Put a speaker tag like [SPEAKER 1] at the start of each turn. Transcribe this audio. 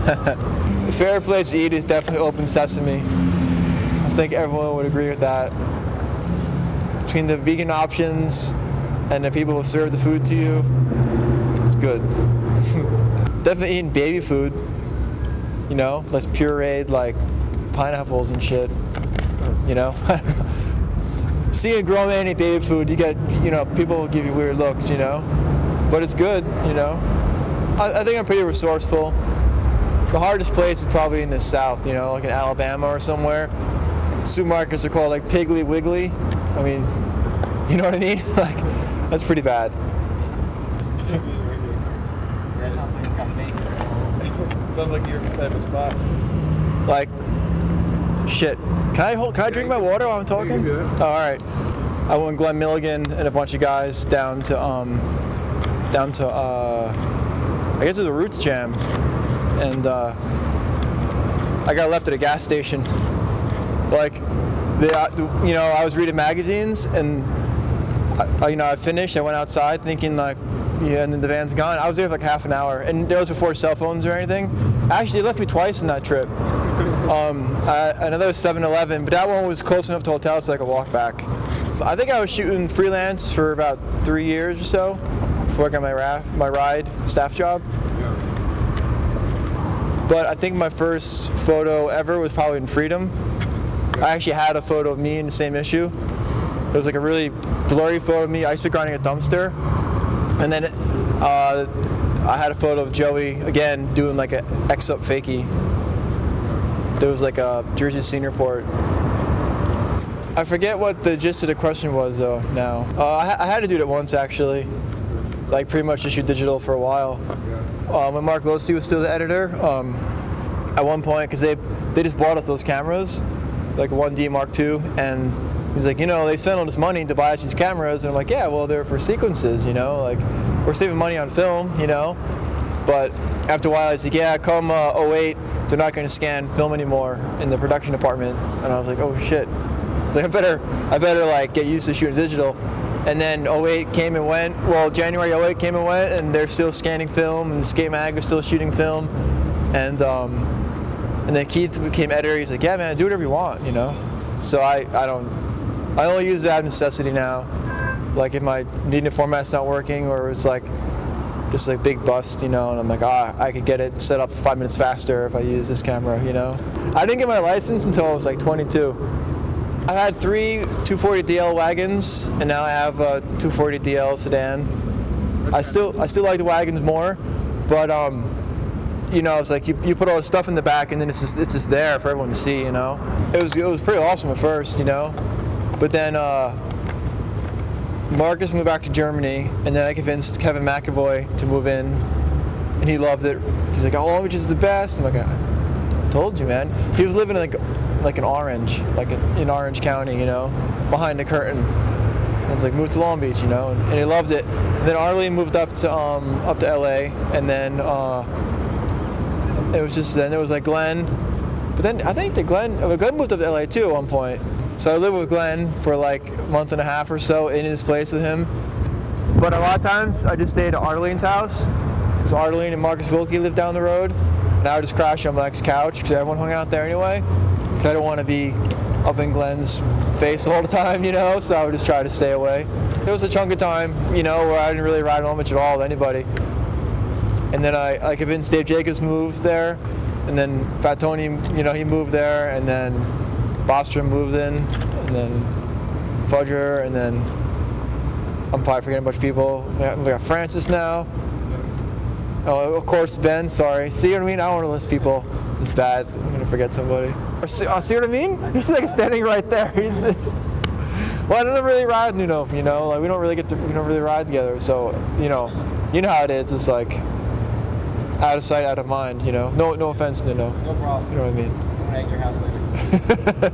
[SPEAKER 1] The favorite place to eat is definitely Open Sesame. I think everyone would agree with that. Between the vegan options and the people who serve the food to you, it's good. Definitely eating baby food, you know, like pureed like pineapples and shit, you know. Seeing a grown man eat baby food, you get, you know, people will give you weird looks, you know, but it's good, you know. I think I'm pretty resourceful. The hardest place is probably in the South, you know, like in Alabama or somewhere. Supermarkets are called like Piggly Wiggly. I mean, you know what I mean? Like, that's pretty bad.
[SPEAKER 2] Yeah, it sounds like it's got bacon.
[SPEAKER 3] Sounds like your type of spot.
[SPEAKER 1] Like, shit. Can I drink my water while I'm talking?
[SPEAKER 3] You can do that.
[SPEAKER 1] Oh, all right. I went with Glenn Milligan and a bunch of guys down to I guess it was a Roots Jam, and I got left at a gas station. Like, you know, I was reading magazines, and you know, I finished. I went outside thinking like, yeah, and then the van's gone. I was there for like half an hour, and that was before cell phones or anything. Actually, they left me twice in that trip. Another was 7-Eleven, but that one was close enough to hotel so I could walk back. I think I was shooting freelance for about 3 years or so before I got my ride staff job. But I think my first photo ever was probably in Freedom. I actually had a photo of me in the same issue. It was like a really blurry photo of me ice pick grinding a dumpster. And then I had a photo of Joey, again, doing like an X-up fakie. There was like a Jersey Scene Report. I forget what the gist of the question was though now. I had to do it once actually. Like pretty much just shoot digital for a while. When Mark Losey was still the editor, at one point, because they just bought us those cameras, like a 1D Mark II, and he's like, you know, they spent all this money to buy us these cameras, and I'm like, yeah, well, they're for sequences, you know, like, we're saving money on film, you know, but after a while, he's like, yeah, come 08, they're not going to scan film anymore in the production department, and I was like, oh shit, so I better like get used to shooting digital. And then 08 came and went, well, January 08 came and went, and they're still scanning film, and Skate Mag was still shooting film, and then Keith became editor. He's like, yeah, man, do whatever you want, you know. So I only use that out of necessity now. Like if my media format's not working, or it's like just like big bust, you know, and I'm like, I could get it set up 5 minutes faster if I use this camera, you know. I didn't get my license until I was like 22. I had 3 240DL wagons, and now I have a 240DL sedan. I still like the wagons more, but you know, it's like you put all the stuff in the back, and then it's just there for everyone to see, you know. It was pretty awesome at first, you know, but then Marcus moved back to Germany, and then I convinced Kevin McAvoy to move in, and he loved it. He's like, oh, Orange is the best. I'm like, I told you, man. He was living in like in Orange, like in Orange County, you know, behind the curtain. And it's like, move to Long Beach, you know, and he loved it. And then Arlene moved up to LA, and then it was just, then there was like Glenn, but then I think that Glenn moved up to LA too at one point. So I lived with Glenn for like a month and a half or so in his place with him. But a lot of times I just stayed at Arlene's house, because Arlene and Marcus Wilkie lived down the road, and I would just crash on Mike's couch because everyone hung out there anyway. I don't want to be up in Glenn's face all the time, you know, so I would just try to stay away. There was a chunk of time, you know, where I didn't really ride on much at all with anybody. And then I convinced Dave Jacobs moved there, and then Fat Tony, you know, he moved there, and then Bostrom moved in, and then Fudger, and then I'm probably forgetting a bunch of people. We got Francis now. Oh, of course, Ben, sorry. See what I mean? I don't want to list people. It's bad, so I'm going to forget somebody. See what I mean? He's like standing right there. Well, I don't really ride with Nuno, you know? Like, we don't really ride together, so, you know how it is. It's like, out of sight, out of mind, you know? No offense, Nuno.
[SPEAKER 2] No problem.
[SPEAKER 1] You know what I mean?
[SPEAKER 2] I'm going to egg your house later.